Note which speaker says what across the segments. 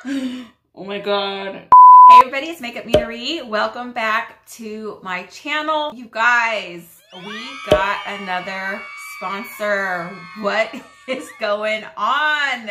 Speaker 1: Oh my god. Hey everybody, it's MakeupMenaree. Welcome back to my channel. You guys, we got another sponsor. What is going on?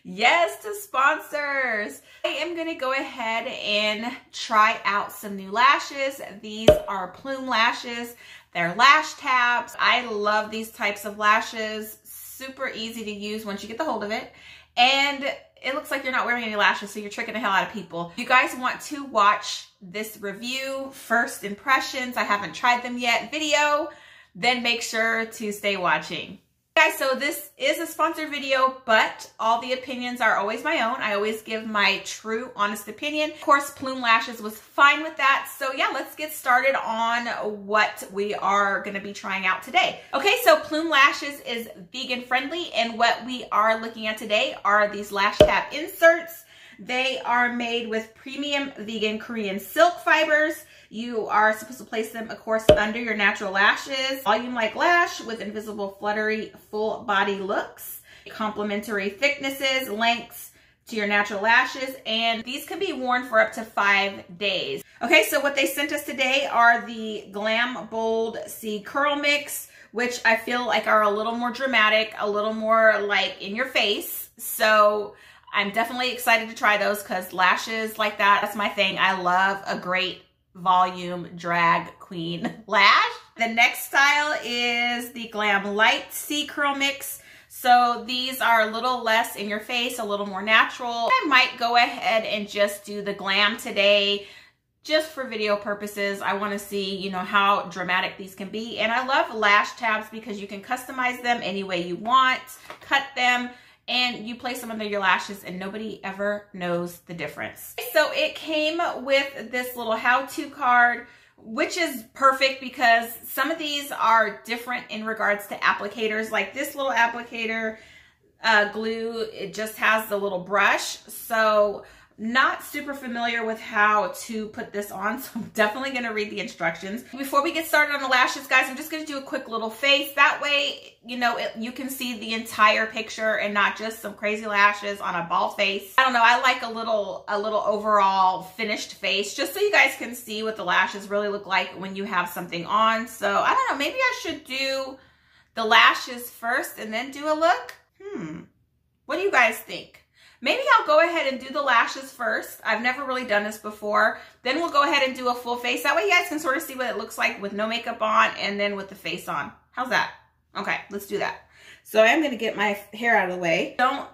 Speaker 1: Yes to sponsors. I am gonna go ahead and try out some new lashes. These are Plume Lashes. They're lash tabs. I love these types of lashes. Super easy to use once you get the hold of it. And it looks like you're not wearing any lashes, so you're tricking the hell out of people. If you guys want to watch this review, first impressions, I haven't tried them yet, video, then make sure to stay watching. Guys, so this is a sponsored video, but all the opinions are always my own. I always give my true, honest opinion. Of course, Plume Lashes was fine with that. So yeah, let's get started on what we are gonna be trying out today. Okay, so Plume Lashes is vegan friendly, and what we are looking at today are these lash tab inserts. They are made with premium vegan Korean silk fibers. You are supposed to place them, of course, under your natural lashes. Volume like lash with invisible fluttery full body looks. Complementary thicknesses, lengths to your natural lashes. And these can be worn for up to 5 days. Okay, so what they sent us today are the Glam Bold C Curl Mix, which I feel like are a little more dramatic, a little more like in your face. So I'm definitely excited to try those because lashes like that, that's my thing. I love a great volume drag queen lash. The next style is the Glam Light C Curl Mix. So these are a little less in your face, a little more natural. I might go ahead and just do the Glam today just for video purposes. I want to see, you know, how dramatic these can be. And I love lash tabs because you can customize them any way you want, cut them, and you place them under your lashes and nobody ever knows the difference. So it came with this little how-to card, which is perfect because some of these are different in regards to applicators. Like this little applicator glue, it just has the little brush. So not super familiar with how to put this on, so I'm definitely gonna read the instructions. Before we get started on the lashes, guys, I'm just gonna do a quick little face. That way, you know, you can see the entire picture and not just some crazy lashes on a bald face. I don't know, I like a little overall finished face, just so you guys can see what the lashes really look like when you have something on. So I don't know, maybe I should do the lashes first and then do a look. What do you guys think? Maybe I'll go ahead and do the lashes first. I've never really done this before. Then we'll go ahead and do a full face. That way you guys can sort of see what it looks like with no makeup on and then with the face on. How's that? Okay, let's do that. So I am going to get my hair out of the way. Don't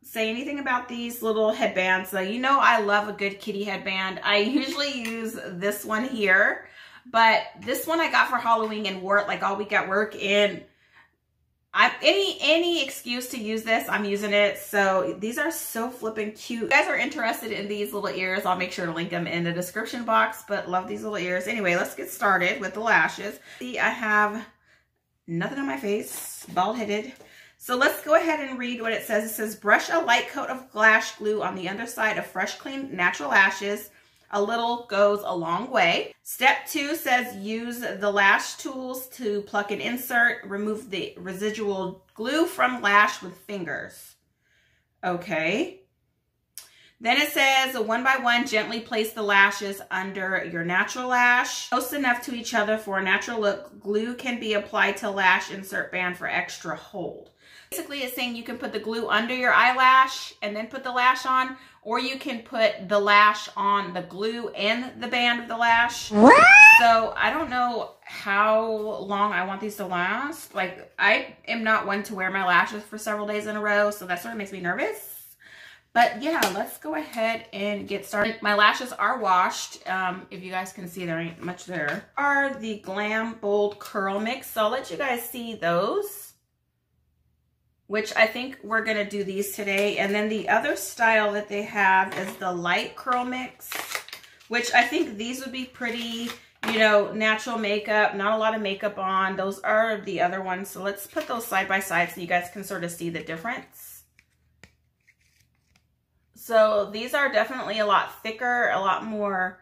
Speaker 1: say anything about these little headbands. So you know I love a good kitty headband. I usually use this one here, but this one I got for Halloween and wore it like all week at work, and any excuse to use this, I'm using it. So these are so flippin' cute. If you guys are interested in these little ears, I'll make sure to link them in the description box, but love these little ears. Anyway, let's get started with the lashes. See, I have nothing on my face, bald-headed. So let's go ahead and read what it says. It says, brush a light coat of lash glue on the underside of fresh, clean, natural lashes. A little goes a long way. Step 2 says use the lash tools to pluck and insert. Remove the residual glue from lash with fingers. Okay. Then it says one by one, gently place the lashes under your natural lash. Close enough to each other for a natural look. Glue can be applied to lash insert band for extra hold. Basically, it's saying you can put the glue under your eyelash and then put the lash on, or you can put the lash on the glue and the band of the lash. What? So I don't know how long I want these to last. Like, I am not one to wear my lashes for several days in a row, so that sort of makes me nervous. But yeah, let's go ahead and get started. My lashes are washed. If you guys can see, there ain't much there. Are the Glam Bold Curl Mix. So I'll let you guys see those, which I think we're going to do these today. And then the other style that they have is the Light Curl Mix, which I think these would be pretty, you know, natural makeup, not a lot of makeup on. Those are the other ones. So let's put those side by side so you guys can sort of see the difference. So these are definitely a lot thicker, a lot more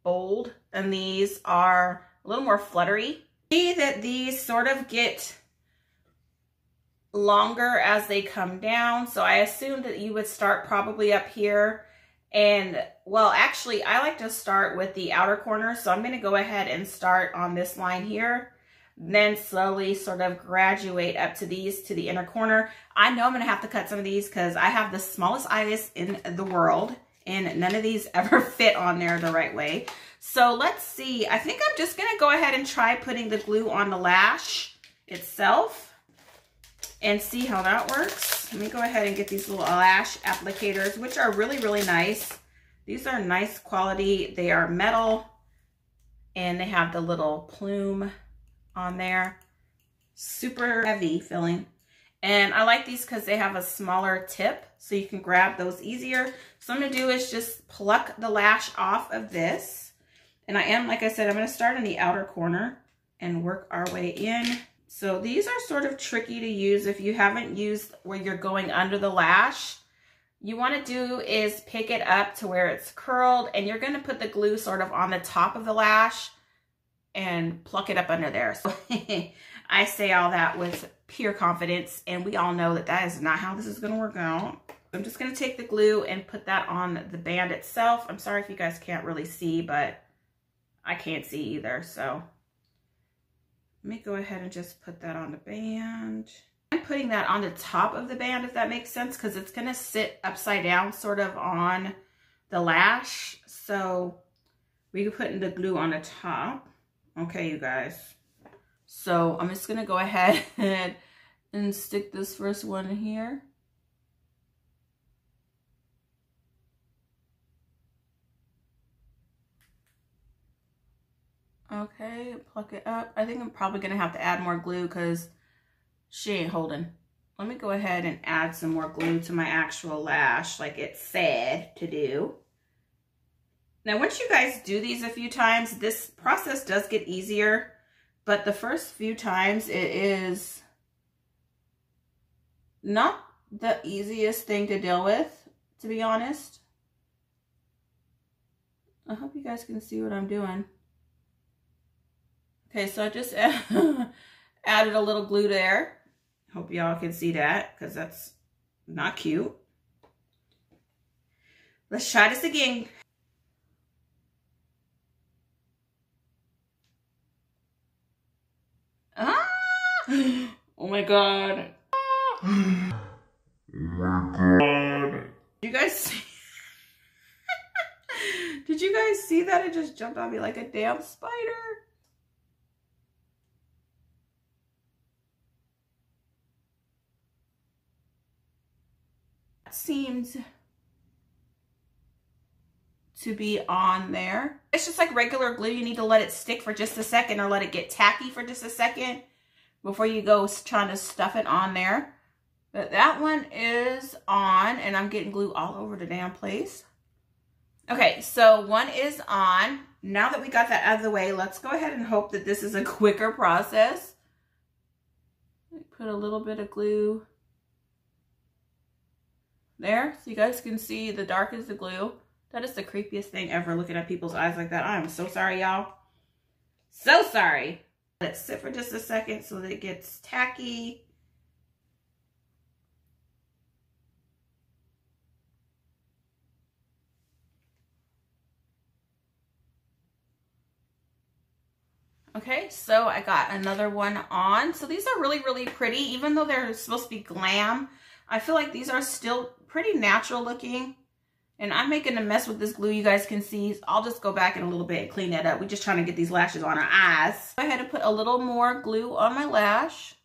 Speaker 1: bold, and these are a little more fluttery. See that these sort of get longer as they come down. So I assumed that you would start probably up here. And well, actually I like to start with the outer corner. So I'm going to go ahead and start on this line here, then slowly sort of graduate up to these, to the inner corner. I know I'm going to have to cut some of these because I have the smallest eyes in the world and none of these ever fit on there the right way. So let's see. I think I'm just going to go ahead and try putting the glue on the lash itself and see how that works. Let me go ahead and get these little lash applicators, which are really, really nice. These are nice quality. They are metal and they have the little plume on there. Super heavy feeling. And I like these because they have a smaller tip so you can grab those easier. So I'm going to do is just pluck the lash off of this. And I am, like I said, I'm going to start in the outer corner and work our way in. So these are sort of tricky to use if you haven't used where you're going under the lash. You want to do is pick it up to where it's curled and you're going to put the glue sort of on the top of the lash and pluck it up under there. So I say all that with pure confidence, and we all know that that is not how this is going to work out. I'm just going to take the glue and put that on the band itself. I'm sorry if you guys can't really see, but I can't see either. So let me go ahead and just put that on the band. I'm putting that on the top of the band, if that makes sense, because it's going to sit upside down sort of on the lash. So we can put the glue on the top. Okay, you guys. So I'm just going to go ahead and stick this first one here. Okay, pluck it up. I think I'm probably going to have to add more glue because she ain't holding. Let me go ahead and add some more glue to my actual lash like it said to do. Now, once you guys do these a few times, this process does get easier. But the first few times, it is not the easiest thing to deal with, to be honest. I hope you guys can see what I'm doing. Okay, so I just added a little glue there. Hope y'all can see that because that's not cute. Let's try this again. Ah! Oh my god. Oh my god. You guys see? Did you guys see that? It just jumped on me like a damn spider. That seems to be on there. It's just like regular glue. You need to let it stick for just a second or let it get tacky for just a second before you go trying to stuff it on there. But that one is on and I'm getting glue all over the damn place. Okay, so one is on. Now that we got that out of the way, let's go ahead and hope that this is a quicker process. Put a little bit of glue there so you guys can see the dark is the glue. That is the creepiest thing ever, looking at people's eyes like that. I am so sorry, y'all. So sorry. Let it sit for just a second so that it gets tacky. Okay, so I got another one on. So these are really, really pretty. Even though they're supposed to be glam, I feel like these are still pretty natural looking. And I'm making a mess with this glue, you guys can see. I'll just go back in a little bit and clean that up. We're just trying to get these lashes on our eyes. Go ahead and put a little more glue on my lash.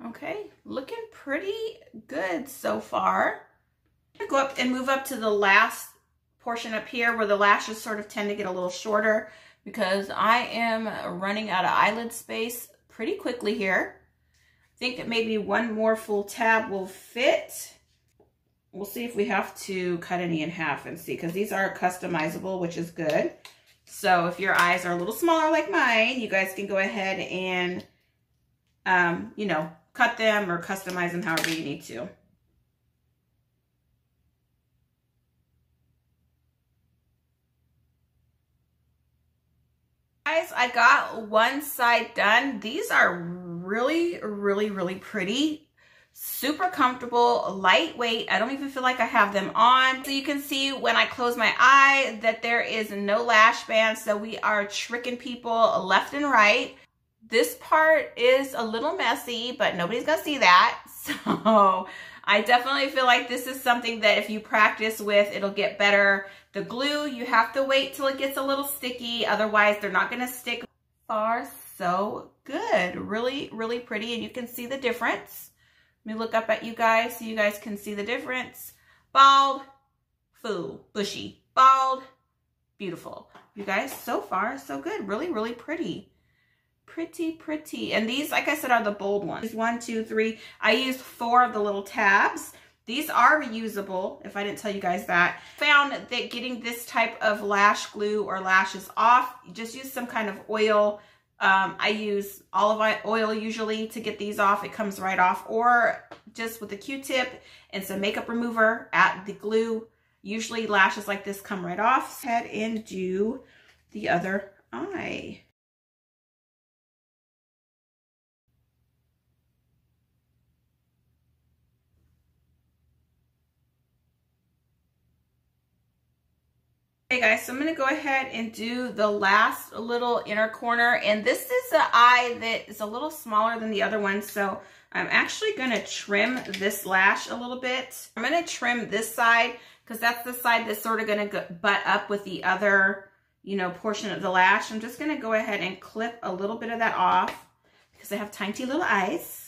Speaker 1: Okay, looking pretty good so far. I'm gonna go up and move up to the last portion up here where the lashes sort of tend to get a little shorter because I am running out of eyelid space pretty quickly here. I think that maybe one more full tab will fit. We'll see if we have to cut any in half and see, because these are customizable, which is good. So if your eyes are a little smaller like mine, you guys can go ahead and, you know, cut them or customize them however you need to. Guys, I got one side done. These are really, really, really pretty. Super comfortable, lightweight. I don't even feel like I have them on. So you can see when I close my eye that there is no lash band. So we are tricking people left and right. This part is a little messy, but nobody's gonna see that. So I definitely feel like this is something that if you practice with, it'll get better. The glue, you have to wait till it gets a little sticky. Otherwise, they're not gonna stick. Far so good. Really, really pretty, and you can see the difference. Let me look up at you guys so you guys can see the difference. Bald, full, bushy, bald, beautiful. You guys, so far, so good. Really, really pretty. Pretty, pretty. And these, like I said, are the bold ones. 1, 2, 3. I used 4 of the little tabs. These are reusable, if I didn't tell you guys that. Found that getting this type of lash glue or lashes off, you just use some kind of oil. I use olive oil usually to get these off. It comes right off, or just with a Q-tip and some makeup remover at the glue. Usually lashes like this come right off. Head and do the other eye. Hey guys, so I'm gonna go ahead and do the last little inner corner, and this is an eye that is a little smaller than the other one, so I'm actually gonna trim this lash a little bit. I'm gonna trim this side because that's the side that's sort of gonna butt up with the other, you know, portion of the lash. I'm just gonna go ahead and clip a little bit of that off because I have tiny little eyes.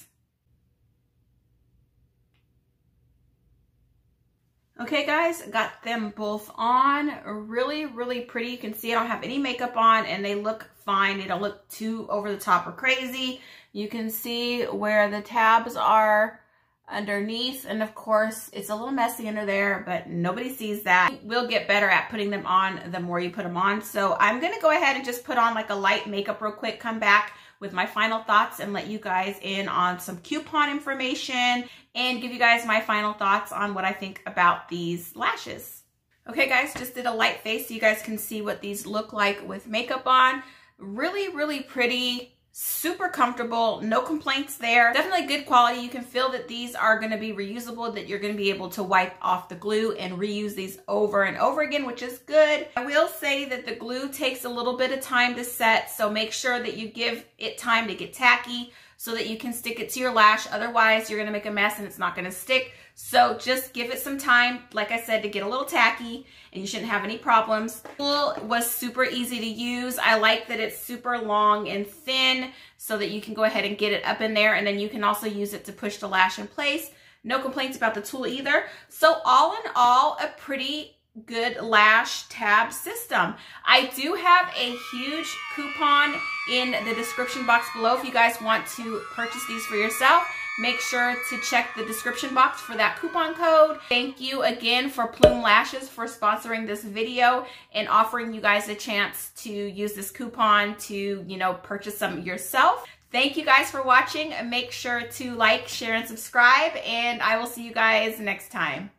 Speaker 1: Okay guys, got them both on. Really, really pretty. You can see I don't have any makeup on and they look fine. They don't look too over the top or crazy. You can see where the tabs are underneath, and of course it's a little messy under there, but nobody sees that. We'll get better at putting them on the more you put them on. So I'm gonna go ahead and just put on like a light makeup real quick, come back with my final thoughts and let you guys in on some coupon information and give you guys my final thoughts on what I think about these lashes. Okay guys, just did a light face so you guys can see what these look like with makeup on. Really, really pretty. Super comfortable, no complaints there. Definitely good quality. You can feel that these are gonna be reusable, that you're gonna be able to wipe off the glue and reuse these over and over again, which is good. I will say that the glue takes a little bit of time to set, so make sure that you give it time to get tacky so that you can stick it to your lash. Otherwise, you're gonna make a mess and it's not gonna stick. So just give it some time, like I said, to get a little tacky, and you shouldn't have any problems. The tool was super easy to use. I like that it's super long and thin so that you can go ahead and get it up in there, and then you can also use it to push the lash in place. No complaints about the tool either. So all in all, a pretty good lash tab system. I do have a huge coupon in the description box below if you guys want to purchase these for yourself. Make sure to check the description box for that coupon code. Thank you again for Plume Lashes for sponsoring this video and offering you guys a chance to use this coupon to, you know, purchase some yourself. Thank you guys for watching. Make sure to like, share, and subscribe, and I will see you guys next time.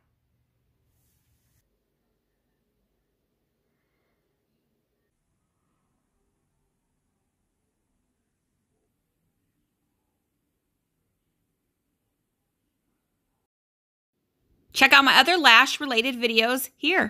Speaker 1: Check out my other lash related videos here.